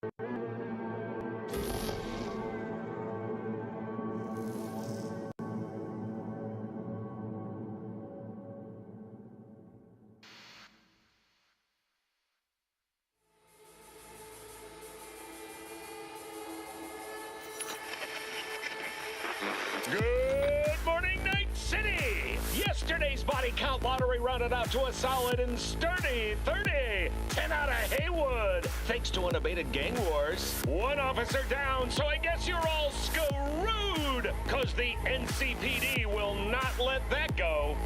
Good morning, Night City! Yesterday's body count lottery rounded out to a solid and sturdy 30. 10 out of Haywood, thanks to unabated gang wars. One officer down, so I guess you're all screwed, cause the NCPD will not let that go.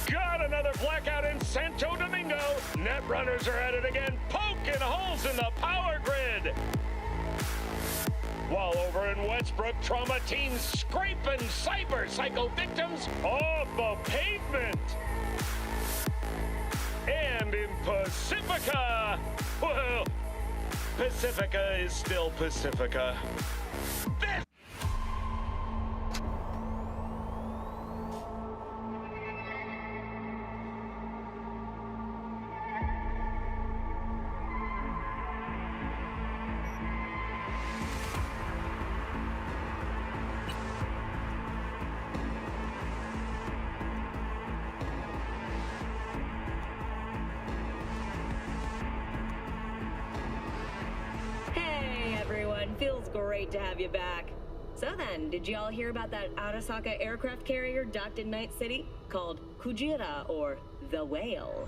Got another blackout in Santo Domingo. Netrunners are at it again, poking holes in the power grid. While over in Westbrook, trauma teams scraping cyber psycho victims off the pavement. And in Pacifica, well, Pacifica is still Pacifica. This feels great to have you back. So then, did y'all hear about that Arasaka aircraft carrier docked in Night City called Kujira, or the Whale?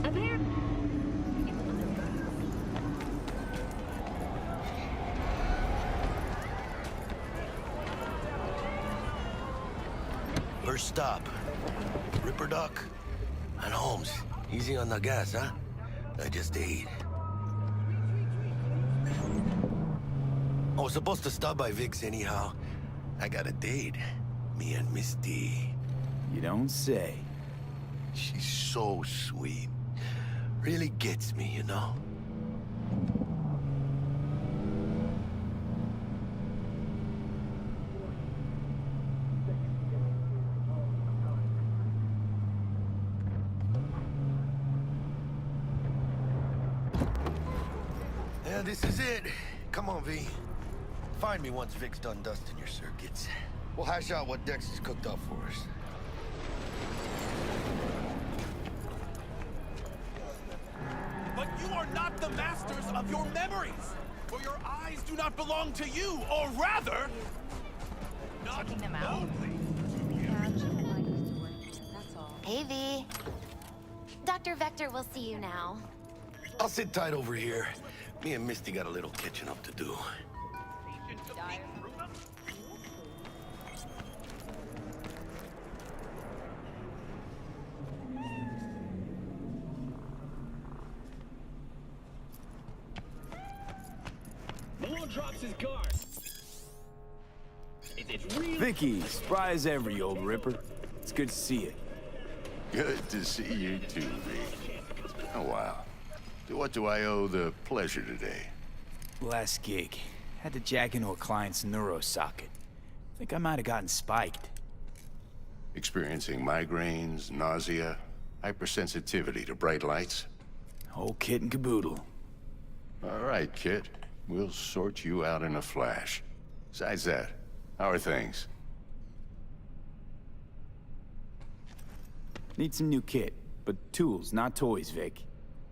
Apparently. First stop, Ripper Dock and Holmes. Easy on the gas, huh? I just ate. I was supposed to stop by Vic's anyhow. I got a date. Me and Miss D. You don't say. She's so sweet. Really gets me, you know? Yeah, this is it. Come on, V. Find me once Vic's done dusting your circuits. We'll hash out what Dex has cooked up for us. But you are not the masters of your memories, for your eyes do not belong to you, or rather, not Checking them out? only. Hey, V. Dr. Vector will see you now. I'll sit tight over here. Me and Misty got a little catching up to do. Malone drops his guard. It's real. Vicky, spry as ever, you old ripper. It's good to see you. Good to see you too, V. It's been a while. To what do I owe the pleasure today? Last gig. Had to jack into a client's neuro socket. Think I might have gotten spiked. Experiencing migraines, nausea, hypersensitivity to bright lights? Whole kit and caboodle. All right, kid. We'll sort you out in a flash. Besides that, how are things? Need some new kit, but tools, not toys, Vic.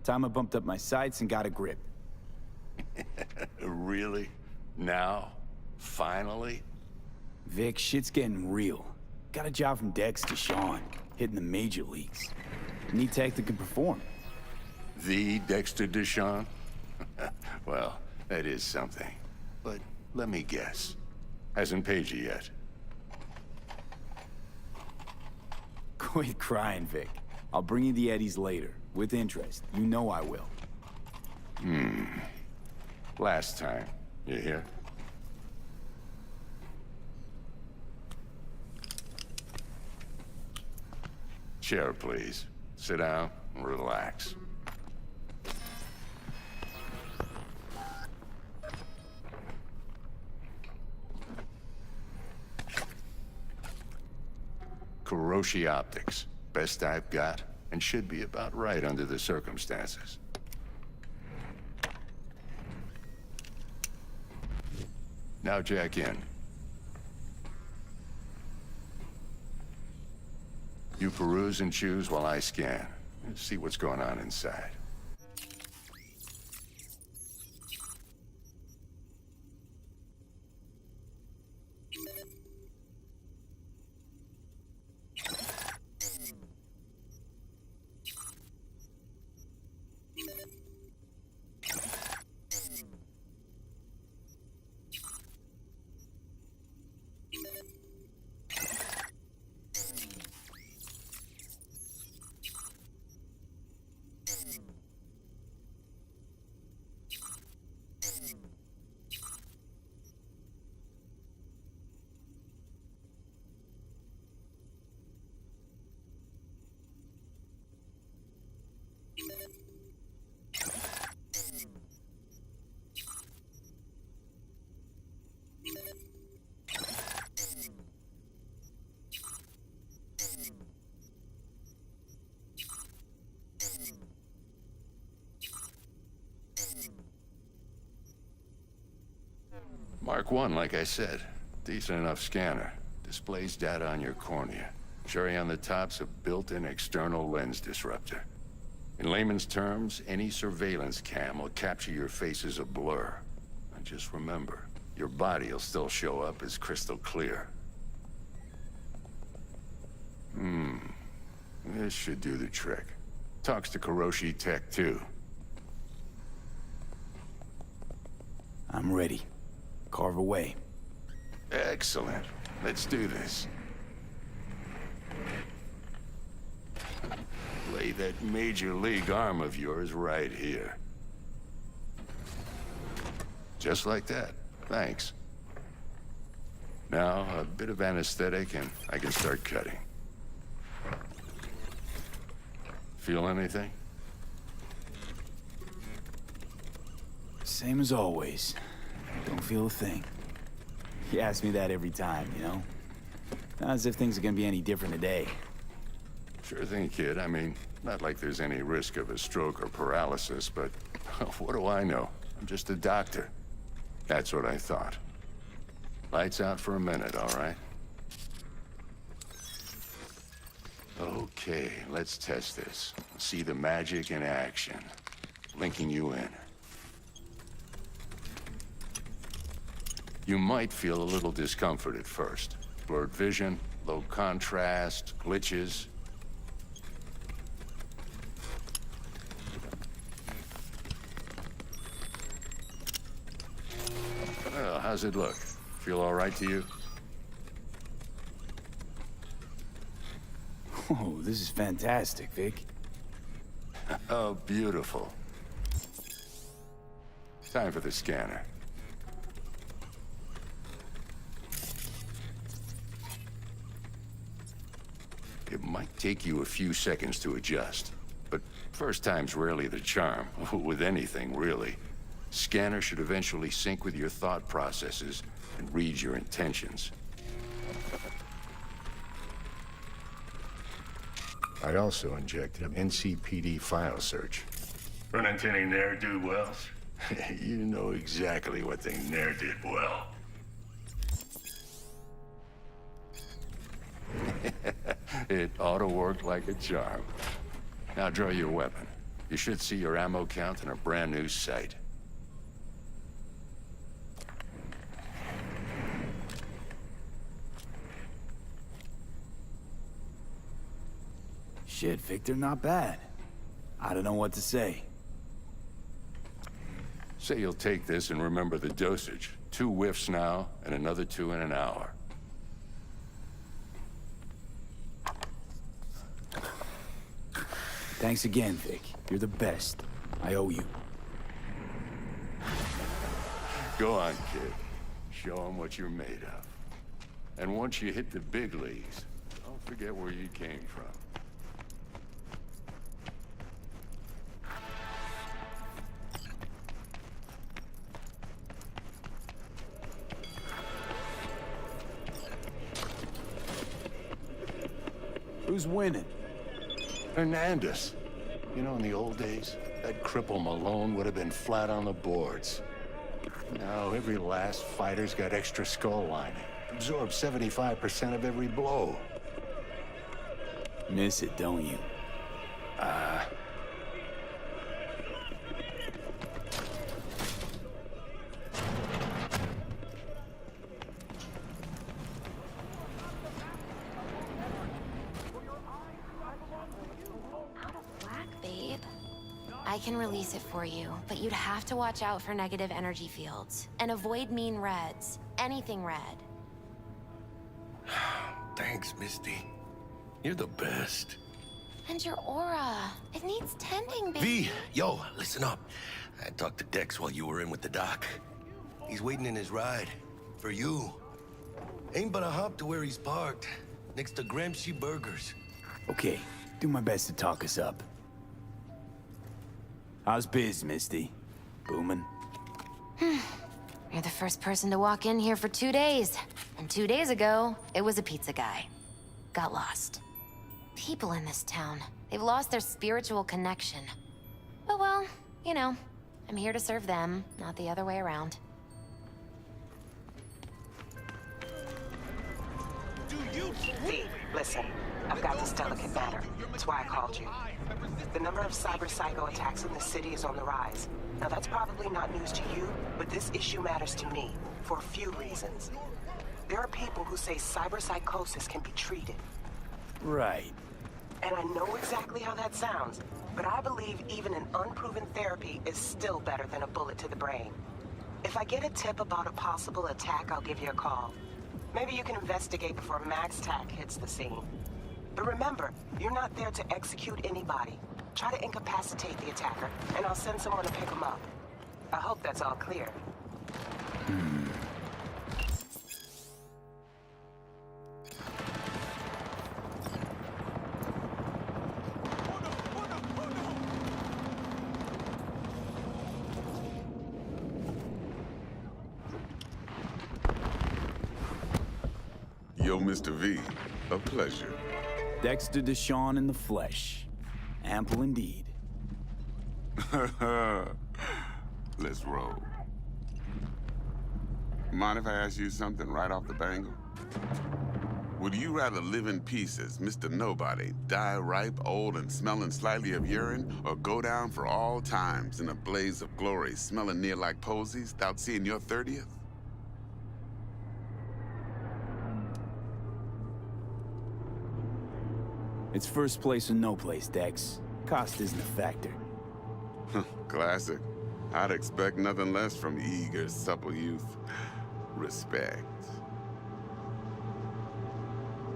Time I bumped up my sights and got a grip. Really? Now? Finally? Vic, shit's getting real. Got a job from Dex to Sean, hitting the major leagues. Need tech that can perform. The Dexter Deshawn? Well, that is something. But let me guess. Hasn't paid you yet. Quit crying, Vic. I'll bring you the eddies later, with interest. You know I will. Last time. You hear? Chair, please. Sit down and relax. Kuroshi Optics. Best I've got, and should be about right under the circumstances. Now jack in. You peruse and choose while I scan. See what's going on inside. Mark 1, like I said. Decent enough scanner. Displays data on your cornea. Cherry on the top's a built-in external lens disruptor. In layman's terms, any surveillance cam will capture your face as a blur. And just remember, your body will still show up as crystal clear. This should do the trick. Talks to Kiroshi Tech, too. I'm ready. Carve away. Excellent. Let's do this. Lay that major league arm of yours right here. Just like that. Thanks. Now, a bit of anesthetic and I can start cutting. Feel anything? Same as always. Don't feel a thing. You ask me that every time, you know? Not as if things are gonna be any different today. Sure thing, kid. I mean, not like there's any risk of a stroke or paralysis, but what do I know? I'm just a doctor. That's what I thought. Lights out for a minute, all right? Okay, let's test this. See the magic in action. Linking you in. You might feel a little discomfort at first. Blurred vision, low contrast, glitches. Well, how's it look? Feel all right to you? Oh, this is fantastic, Vic. Oh, beautiful. Time for the scanner. It might take you a few seconds to adjust, but first time's rarely the charm, with anything, really. Scanner should eventually sync with your thought processes and read your intentions. I also injected an NCPD file search. Run into any ne'er-do-wells? You know exactly what they ne'er did well. It ought to work like a charm. Now draw your weapon. You should see your ammo count in a brand new sight. Shit, Victor, not bad. I don't know what to say. Say you'll take this and remember the dosage. 2 whiffs now, and another 2 in an hour. Thanks again, Vic. You're the best. I owe you. Go on, kid. Show them what you're made of. And once you hit the big leagues, don't forget where you came from. Who's winning? Hernandez. You know, in the old days, that cripple Malone would have been flat on the boards. No, every last fighter's got extra skull lining. Absorbs 75% of every blow. Miss it, don't you? Babe, I can release it for you, but you'd have to watch out for negative energy fields and avoid mean reds. Anything red. Thanks, Misty. You're the best. And your aura. It needs tending, baby. V, yo, listen up. I talked to Dex while you were in with the doc. He's waiting in his ride. For you. Ain't but a hop to where he's parked. Next to Gramsci Burgers. Okay, do my best to talk us up. How's biz, Misty? Booming? You're the first person to walk in here for 2 days. And 2 days ago, it was a pizza guy. Got lost. People in this town, they've lost their spiritual connection. But well, you know, I'm here to serve them, not the other way around. Do you V, listen. I've got this delicate matter. That's why I called you. The number of cyber-psycho attacks in the city is on the rise. Now that's probably not news to you, but this issue matters to me for a few reasons. There are people who say cyberpsychosis can be treated. Right. And I know exactly how that sounds, but I believe even an unproven therapy is still better than a bullet to the brain. If I get a tip about a possible attack, I'll give you a call. Maybe you can investigate before Max Tack hits the scene. But remember, you're not there to execute anybody. Try to incapacitate the attacker, and I'll send someone to pick him up. I hope that's all clear. Yo, Mr. V, a pleasure. Dexter Deshawn in the flesh. Ample indeed. Let's roll. Mind if I ask you something right off the bangle? Would you rather live in peace as Mr. Nobody, die ripe, old, and smelling slightly of urine, or go down for all times in a blaze of glory, smelling near like posies, without seeing your 30th? It's first place or no place, Dex. Cost isn't a factor. Classic. I'd expect nothing less from eager, supple youth. Respect.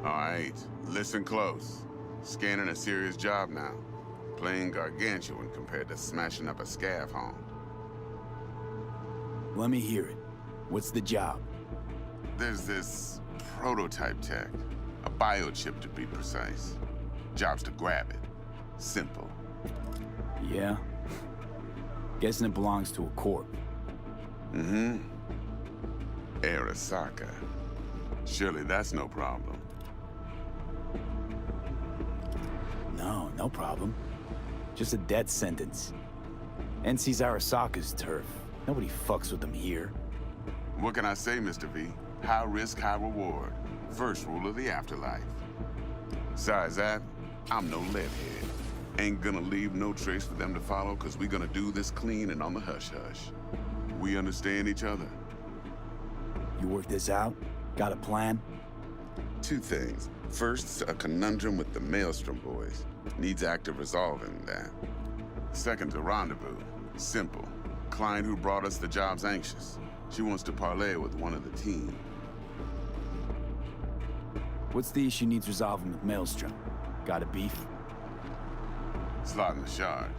All right, listen close. Scanning a serious job now. Playing gargantuan compared to smashing up a scav home. Let me hear it. What's the job? There's this prototype tech. A biochip, to be precise. Job's to grab it. Simple. Yeah? Guessing it belongs to a corp. Mm-hmm. Arasaka. Surely that's no problem. No problem. Just a death sentence. NC's Arasaka's turf. Nobody fucks with them here. What can I say, Mr. V? High risk, high reward. First rule of the afterlife. Besides that, I'm no leadhead. Ain't gonna leave no trace for them to follow, cause we gonna do this clean and on the hush-hush. We understand each other. You work this out? Got a plan? Two things. First, a conundrum with the Maelstrom boys. Needs active resolving that. Second's a rendezvous. Simple. Client who brought us the job's anxious. She wants to parlay with one of the team. What's the issue needs resolving with Maelstrom? Got a beef? Slot in the shard.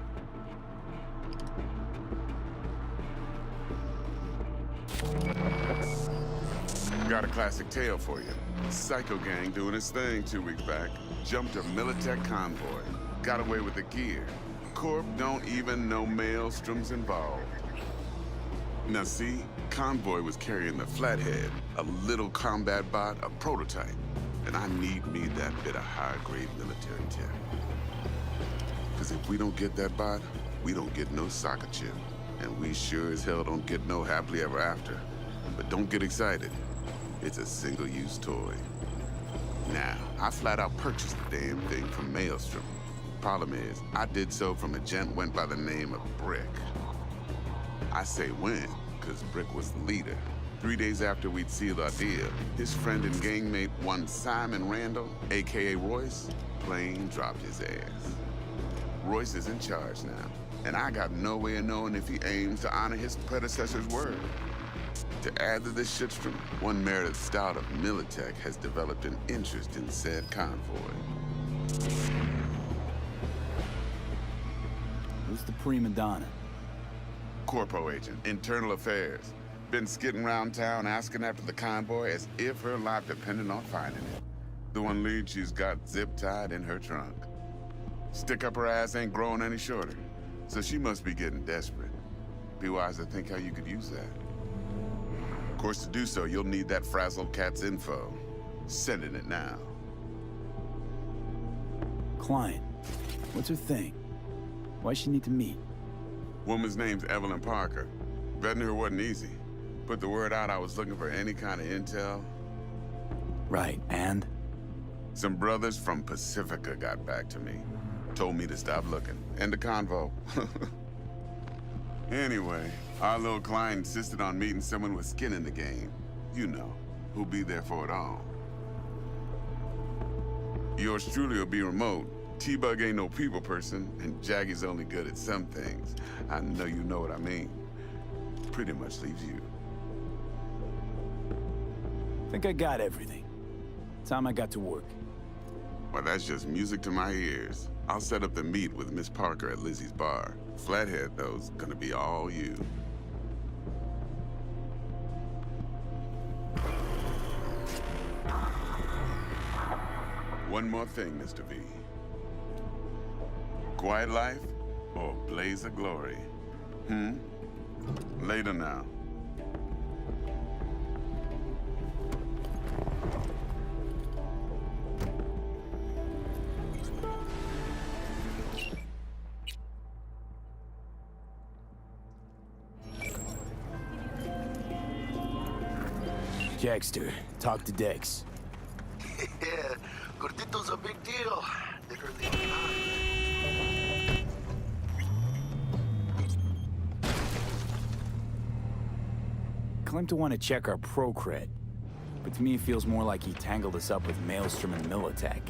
Got a classic tale for you. Psycho gang doing its thing 2 weeks back. Jumped a Militech convoy. Got away with the gear. Corp don't even know Maelstrom's involved. Now see, convoy was carrying the Flathead, a little combat bot, a prototype. And I need me that bit of high-grade military tech. Because if we don't get that bot, we don't get no soccer chip. And we sure as hell don't get no happily ever after. But don't get excited. It's a single-use toy. Now, I flat out purchased the damn thing from Maelstrom. Problem is, I did so from a gent went by the name of Brick. I say when, because Brick was the leader. 3 days after we'd sealed our deal, his friend and gangmate, one Simon Randall, aka Royce, plain dropped his ass. Royce is in charge now, and I got no way of knowing if he aims to honor his predecessor's word. To add to this shitstorm, one Meredith Stout of Militech has developed an interest in said convoy. Who's the prima donna? Corpo agent, internal affairs. Been skidding around town asking after the convoy as if her life depended on finding it. The one lead she's got zip-tied in her trunk. Stick up her ass ain't growing any shorter, so she must be getting desperate. Be wise to think how you could use that. Of course, to do so, you'll need that frazzled cat's info. Sending it now. Client. What's her thing? Why she need to meet? Woman's name's Evelyn Parker. Vetting her wasn't easy. Put the word out I was looking for any kind of intel. Right, and? Some brothers from Pacifica got back to me. Told me to stop looking. End the convo. Anyway, our little client insisted on meeting someone with skin in the game. You know, who'll be there for it all. Yours truly will be remote. T-Bug ain't no people person, and Jaggy's only good at some things. I know you know what I mean. Pretty much leaves you. Think I got everything. Time I got to work. Well, that's just music to my ears. I'll set up the meet with Miss Parker at Lizzie's bar. Flathead, though's gonna be all you. One more thing, Mr. V. Quiet life or blaze of glory? Later now. Jackster, talk to Dex. Yeah, Gordito's a big deal. Literally. Claimed to want to check our pro cred, but to me it feels more like he tangled us up with Maelstrom and Militech.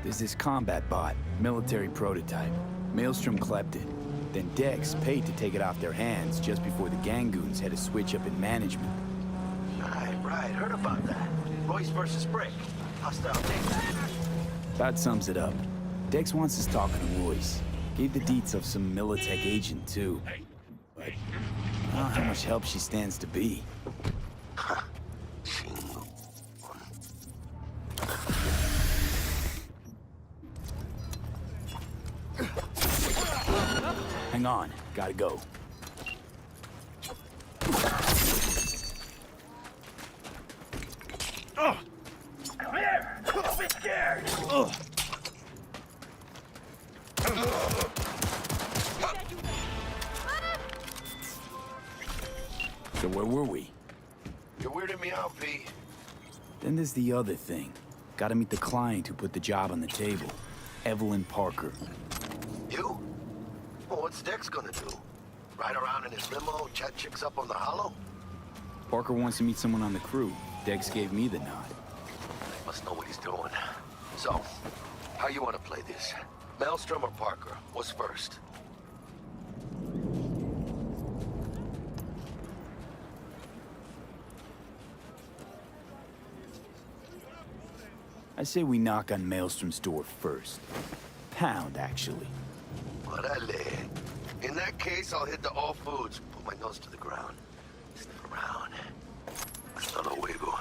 There's this combat bot, military prototype. Maelstrom clept it. Then Dex paid to take it off their hands just before the Gangoons had a switch up in management. Right, heard about that. Royce versus Brick. Hostile takedown. That sums it up. Dex wants us talking to Royce. Gave the deets of some Militech agent too. But I don't know how much help she stands to be. Hang on, gotta go. Come here! Don't be scared! So where were we? You're weirding me out, V. Then there's the other thing. Gotta meet the client who put the job on the table. Evelyn Parker. You? Well, what's Dex gonna do? Ride around in his limo, chat chicks up on the hollow? Parker wants to meet someone on the crew. Dex gave me the nod. He must know what he's doing. So, how you want to play this? Maelstrom or Parker? What's first? I say we knock on Maelstrom's door first. Pound, actually. Orale. In that case, I'll hit the all foods. Put my nose to the ground. Sniff around. Hasta luego.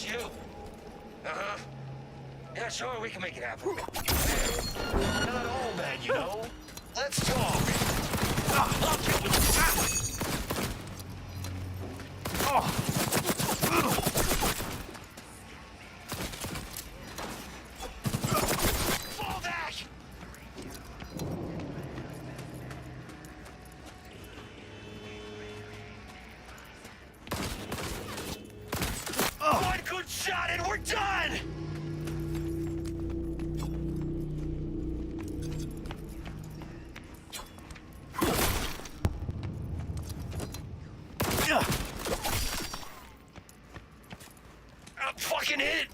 you? Uh-huh. Yeah, sure, we can make it happen. Not all bad, you know. Let's talk. Fall back! One good shot and we're done! Fucking hit!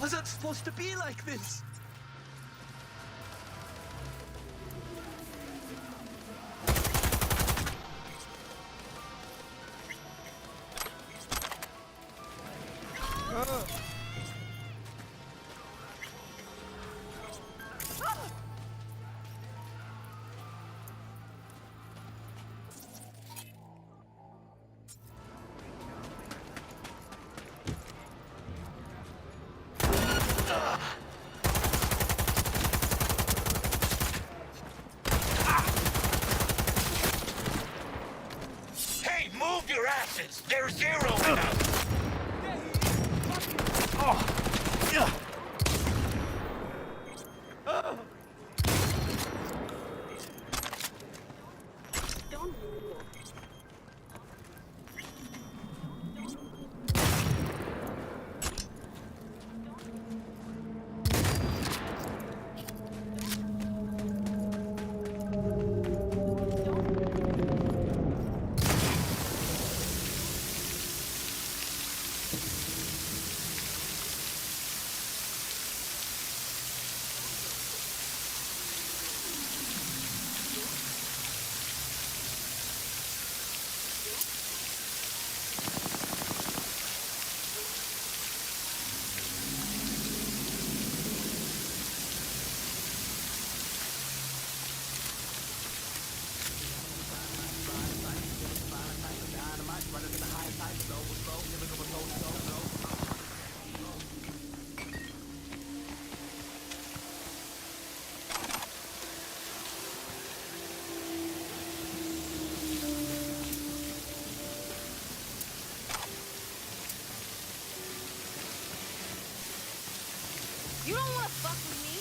wasn't supposed to be like this. Hey, move your asses! They're zeroing us! You don't want to fuck with me?